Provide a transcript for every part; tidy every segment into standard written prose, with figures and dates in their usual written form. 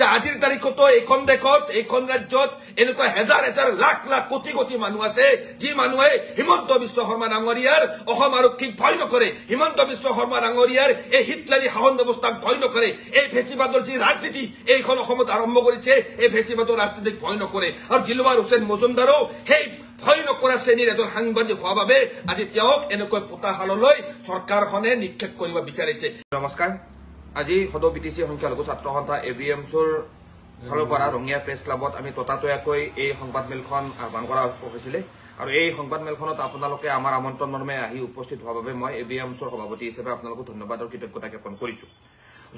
যে আজিৰ তাৰিখতো এইখন দেশত এইখন ৰাজ্যত এনেকুৱা হেজাৰ হেজাৰ লাখ লাখ কোটি কোটি মানুহ আছে যি মানুহে হিমন্ত বিশ্ব শৰ্মা ডাঙৰীয়াৰ অসম আৰক্ষীক ভয় নকৰে হিমন্ত বিশ্ব শৰ্মা ডাঙৰীয়াৰ এই হিটলাৰী শাসন ব্যৱস্থাক ভয় নকৰে এই ফেচিবাদৰ যি ৰাজনীতি এইখন অসমত আৰম্ভ কৰিছে এই ফেচিবাদৰ ৰাজনীতিক ভয় নকৰে আৰু দিলৱাৰ হুছেইন মজুমদাৰো সেই ভয় নকৰা শ্ৰেণীৰ এজন সাংবাদিক হোৱাৰ বাবে আজি তেওঁক এনেকৈ পোতাশাললৈ চৰকাৰখনে নিক্ষেপ কৰিব বিচাৰিছে নমস্কাৰ আজি সদৌ বিটিচি সংখ্যালঘু ছাত্ৰ সন্থা এবিএমছৰ ফালৰ পৰা ৰঙিয়া প্ৰেছ ক্লাবত আমি ততাতৈয়াকৈ এই সংবাদ মেলখন আহ্বান কৰা হৈছিলে আৰু এই সংবাদ মেলখনত আপোনালোকে আমাৰ আমন্ত্ৰণ মৰ্মে আহি উপস্থিত হোৱাৰ বাবে মই এবিএমছৰ সভাপতি হিচাপে আপোনালোকক ধন্যবাদ আৰু কৃতজ্ঞতা জ্ঞাপন কৰিছো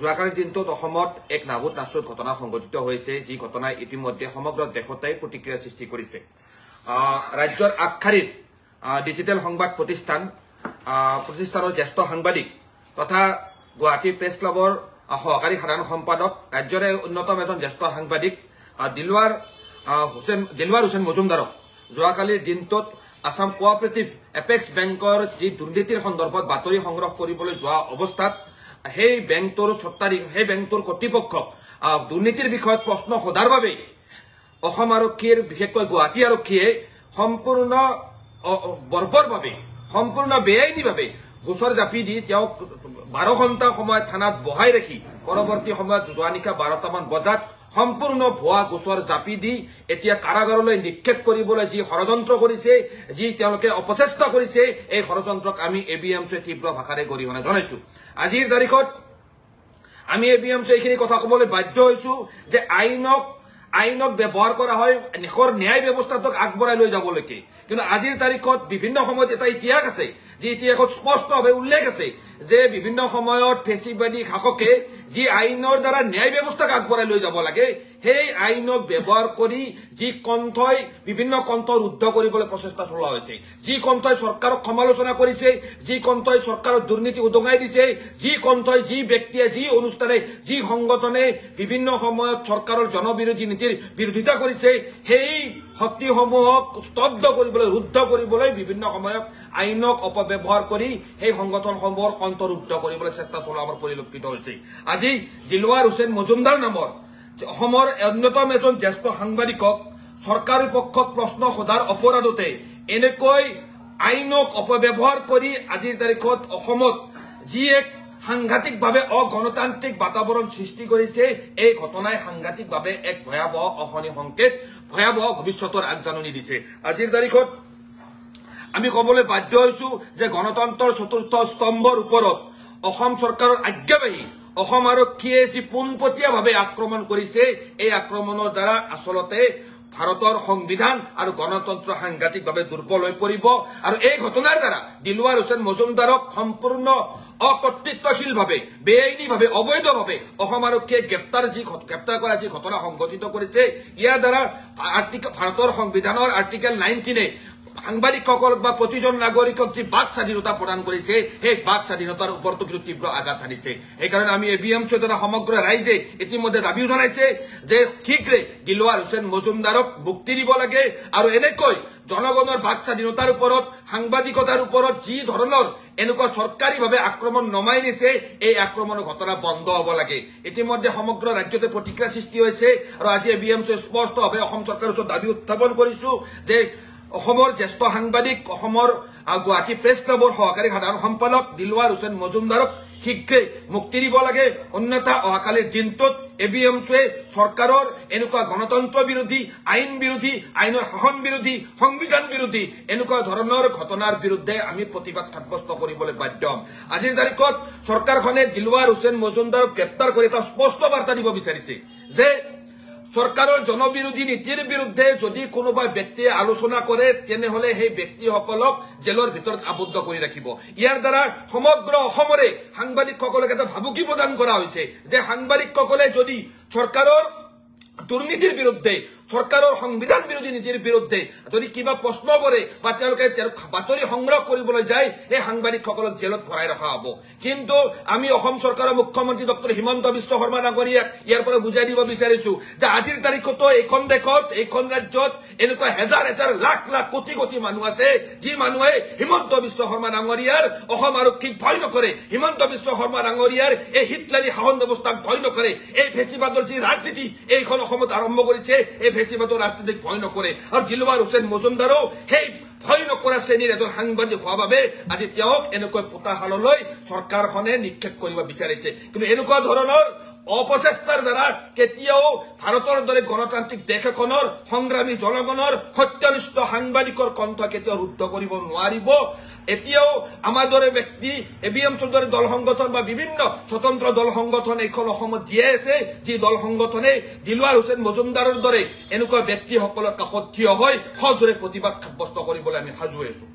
যোৱাকালিৰ দিনটোত অসমত এক নাভূত নাস্তুত ঘটনা সংঘটিত হৈছে যি ঘটনাই ইতিমধ্যে সমগ্ৰ দেশতে প্ৰতিক্ৰিয়া সৃষ্টি কৰিছে ৰাজ্যৰ আগশাৰীত ডিজিটেল সংবাদ প্ৰতিষ্ঠানৰ জ্যেষ্ঠ সাংবাদিক তথা গুৱাহাটী প্ৰেছ ক্লাবৰ সহকাৰী সাধাৰণ সম্পাদক ৰাজ্যৰে অন্যতম এজন জ্যেষ্ঠ সাংবাদিক দিলৱাৰ হুছেইন মজুমদাৰক যোৱাকালিৰ দিনটোত আসাম কোঅপাৰেটিভ এপেক্স বেংকৰ যি দুৰ্নীতিৰ সন্দৰ্ভত বাতৰি সংগ্ৰহ কৰিবলৈ যোৱা অৱস্থাত সেই বেংকটোৰ কৰ্তৃপক্ষক দুৰ্নীতিৰ বিষয়ত প্ৰশ্ন সোধাৰ বাবে অসম আৰক্ষীৰ বিশেষকৈ গুৱাহাটী আৰক্ষীয়ে সম্পূৰ্ণ বৰ্বৰভাৱে সম্পূৰ্ণ বেআইনীভাৱে গোচৰ জাপি দি তেওঁক 12 ঘণ্টা সময় থানাত বহাই ৰাখি পৰৱৰ্তী সময়ত যোৱা নিশা 12টামান বজাত সম্পূৰ্ণ ভুৱা গোচৰ জাপি দি এতিয়া কাৰাগাৰলৈ নিক্ষেপ কৰিবলৈ যি ষড়যন্ত্ৰ কৰিছে যি তেওঁলোকে অপচেষ্টা কৰিছে এই ষড়যন্ত্ৰক আমি এবিএমছে তীব্ৰ ভাষাৰে গৰিহণা জনাইছো আজিৰ তাৰিখত আমি এবিএমছে এইখিনি কথা ক'বলৈ বাধ্য হৈছো যে আইনক ব্যৱহাৰ কৰা হয় নিখৰ ন্যায় ব্যৱস্থাটোক আগবঢ়াই লৈ যাবলৈকে কিন্তু আজিৰ তাৰিখত বিভিন্ন সময়ত এটা ইতিহাস আছে যি ইতিহাসত স্পষ্টভাৱে উল্লেখ আছে যে বিভিন্ন সময়ত ফেচিবাদী শাসকে যি আইনৰ দ্বাৰা ন্যায় ব্যৱস্থাক আগবঢ়াই লৈ যাব লাগে সেই আইনক ব্যৱহাৰ কৰি যি কণ্ঠই বিভিন্ন কণ্ঠ ৰুদ্ধ কৰিবলৈ প্ৰচেষ্টা চলোৱা হৈছে যি কণ্ঠই চৰকাৰক সমালোচনা কৰিছে যি কণ্ঠই চৰকাৰৰ দুৰ্নীতি উদঙাই দিছে যি কণ্ঠই যি ব্যক্তিয়ে যি অনুষ্ঠানে যি সংগঠনে বিভিন্ন সময়ত চৰকাৰৰ জনবিৰোধী নীতিৰ বিৰোধিতা কৰিছে সেই শক্তিসমূহক স্তব্ধ কৰিবলৈ ৰুদ্ধ কৰিবলৈ বিভিন্ন সময়ত আইনক অপব্যৱহাৰ কৰি সেই সংগঠনসমূহৰ কণ্ঠ ৰুদ্ধ কৰিবলৈ চেষ্টা চলোৱা পৰিলক্ষিত হৈছে আজি দিলৱাৰ হুছেইন মজুমদাৰ নামৰ অসমৰ অন্যতম এজন জ্যেষ্ঠ সাংবাদিকক চৰকাৰী পক্ষক প্ৰশ্ন সোধাৰ অপৰাধতে এনেকৈ আইনক অপব্যৱহাৰ কৰি আজিৰ তাৰিখত অসমত যি এক সাংঘাতিকভাৱে অগণতান্ত্ৰিক বাতাবৰণ সৃষ্টি কৰিছে এই ঘটনাই সাংঘাতিকভাৱে এক ভয়াৱহ অশনি সংকেত ভয়াৱহ ভৱিষ্যতৰ আগজাননী দিছে আজিৰ তাৰিখত আমি ক'বলৈ বাধ্য হৈছো যে গণতন্ত্ৰৰ চতুৰ্থ স্তম্ভৰ ওপৰত অসম চৰকাৰৰ আজ্ঞাবাহী অসম আৰক্ষীয়ে যি পোনপটীয়াভাৱে আক্ৰমণ কৰিছে এই আক্ৰমণৰ দ্বাৰা আচলতে ভাৰতৰ সংবিধান আৰু গণতন্ত্ৰ সাংঘাতিকভাৱে দুৰ্বল হৈ পৰিব আৰু এই ঘটনাৰ দ্বাৰা দিলৱাৰ হুছেইন মজুমদাৰক সম্পূৰ্ণ অকৰ্তৃত্বশীলভাৱে বেআইনীভাৱে অবৈধভাৱে অসম আৰক্ষীয়ে গ্ৰেপ্তাৰ কৰা যি ঘটনা সংঘটিত কৰিছে ইয়াৰ দ্বাৰা ভাৰতৰ সংবিধানৰ আৰ্টিকেল 19 সাংবাদিকসকলক বা প্ৰতিজন নাগৰিকক যি বাক স্বাধীনতা প্ৰদান কৰিছে সেই বাক স্বাধীনতাৰ ওপৰতো কিন্তু তীব্ৰ আঘাত হানিছে সেইকাৰণে আমি এবিএমছৰ দ্বাৰা সমগ্ৰ ৰাইজে ইতিমধ্যে দাবীও জনাইছে যে শীঘ্ৰে দিলৱাৰ হুছেইন মজুমদাৰক মুক্তি দিব লাগে আৰু এনেকৈ জনগণৰ বাক স্বাধীনতাৰ ওপৰত সাংবাদিকতাৰ ওপৰত যি ধৰণৰ এনেকুৱা চৰকাৰীভাৱে আক্ৰমণ নমাই নিছে এই আক্ৰমণৰ ঘটনা বন্ধ হ'ব লাগে ইতিমধ্যে সমগ্ৰ ৰাজ্যতে প্ৰতিক্ৰিয়া সৃষ্টি হৈছে আৰু আজি এবিএমছে স্পষ্টভাৱে অসম চৰকাৰৰ ওচৰত দাবী উত্থাপন কৰিছো যে অসমৰ জ্যেষ্ঠ সাংবাদিক অসমৰ গুৱাহাটী প্ৰেছ ক্লাবৰ সহকাৰী সাধাৰণ সম্পাদক দিলৱাৰ হুছেইন মজুমদাৰক শীঘ্ৰে মুক্তি দিব লাগে অন্যথা অহাকালিৰ দিনটোত এবিএমছে চৰকাৰৰ এনেকুৱা গণতন্ত্ৰ বিৰোধী আইন বিৰোধী আইনৰ শাসন বিৰোধী সংবিধান বিৰোধী এনেকুৱা ধৰণৰ ঘটনাৰ বিৰুদ্ধে আমি প্ৰতিবাদ সাব্যস্ত কৰিবলৈ বাধ্য হ'ম আজিৰ তাৰিখত চৰকাৰখনে দিলৱাৰ হুছেইন মজুমদাৰক গ্ৰেপ্তাৰ কৰি এটা স্পষ্ট বাৰ্তা দিব বিচাৰিছে যে চৰকাৰৰ জনবিৰোধী নীতিৰ বিৰুদ্ধে যদি কোনোবা ব্যক্তিয়ে আলোচনা কৰে তেনেহলে সেই ব্যক্তিসকলক জেলৰ ভিতৰত আবদ্ধ কৰি ৰাখিব ইয়াৰ দ্বাৰা সমগ্ৰ অসমৰে সাংবাদিকসকলক এটা ভাবুকি প্ৰদান কৰা হৈছে যে সাংবাদিকসকলে যদি চৰকাৰৰ দুৰ্নীতিৰ বিৰুদ্ধে চৰকাৰৰ সংবিধান বিৰোধী নীতিৰ বিৰুদ্ধে যদি কিবা প্ৰশ্ন কৰে বা তেওঁলোকে বাতৰি সংগ্ৰহ কৰিবলৈ যায় এই সাংবাদিকসকলক জেলত ভৰাই ৰখা হ'ব কিন্তু আমি অসম চৰকাৰৰ মুখ্যমন্ত্ৰী ডক্টৰ হিমন্ত বিশ্ব শৰ্মা ডাঙৰীয়াক ইয়াৰ পৰা বুজাই দিব বিচাৰিছো যে আজিৰ তাৰিখতো এইখন দেশত এইখন ৰাজ্যত এনেকুৱা হাজাৰ হাজাৰ লাখ লাখ কোটি কোটি মানুহ আছে যি মানুহে হিমন্ত বিশ্ব শৰ্মা ডাঙৰীয়াৰ অসম আৰক্ষীক ভয় নকৰে হিমন্ত বিশ্ব শৰ্মা ডাঙৰীয়াৰ এই হিটলাৰী শাসন ব্যৱস্থাক ভয় নকৰে এই ফেচিবাদৰ যি ৰাজনীতি এইখন অসমত আৰম্ভ কৰিছে এই ফেচিবাদৰ ৰাজনীতিক ভয় নকৰে আৰু দিলৱাৰ হুছেইন মজুমদাৰো সেই ভয় নকৰা শ্ৰেণীৰ এজন সাংবাদিক হোৱাৰ বাবে আজি তেওঁক এনেকৈ পোতাশাললৈ চৰকাৰখনে নিক্ষেপ কৰিব বিচাৰিছে কিন্তু এনেকুৱা ধৰণৰ অপচেষ্টাৰ দ্বাৰা কেতিয়াও ভাৰতৰ দৰে গণতান্ত্ৰিক দেশ এখনৰ সংগ্ৰামী জনগণৰ সত্যনিষ্ঠ সাংবাদিকৰ কণ্ঠ কেতিয়াও ৰুদ্ধ কৰিব নোৱাৰিব এতিয়াও আমাৰ দৰে ব্যক্তি এবিএমচিৰ দৰে দল সংগঠন বা বিভিন্ন স্বতন্ত্ৰ দল সংগঠন এইখন অসমত জীয়াই আছে যি দল সংগঠনে দিলৱাৰ হুছেইন মজুমদাৰৰ দৰে এনেকুৱা ব্যক্তিসকলৰ কাষত থিয় হৈ সজোৰে প্ৰতিবাদ সাব্যস্ত কৰিবলৈ আমি সাজু আছো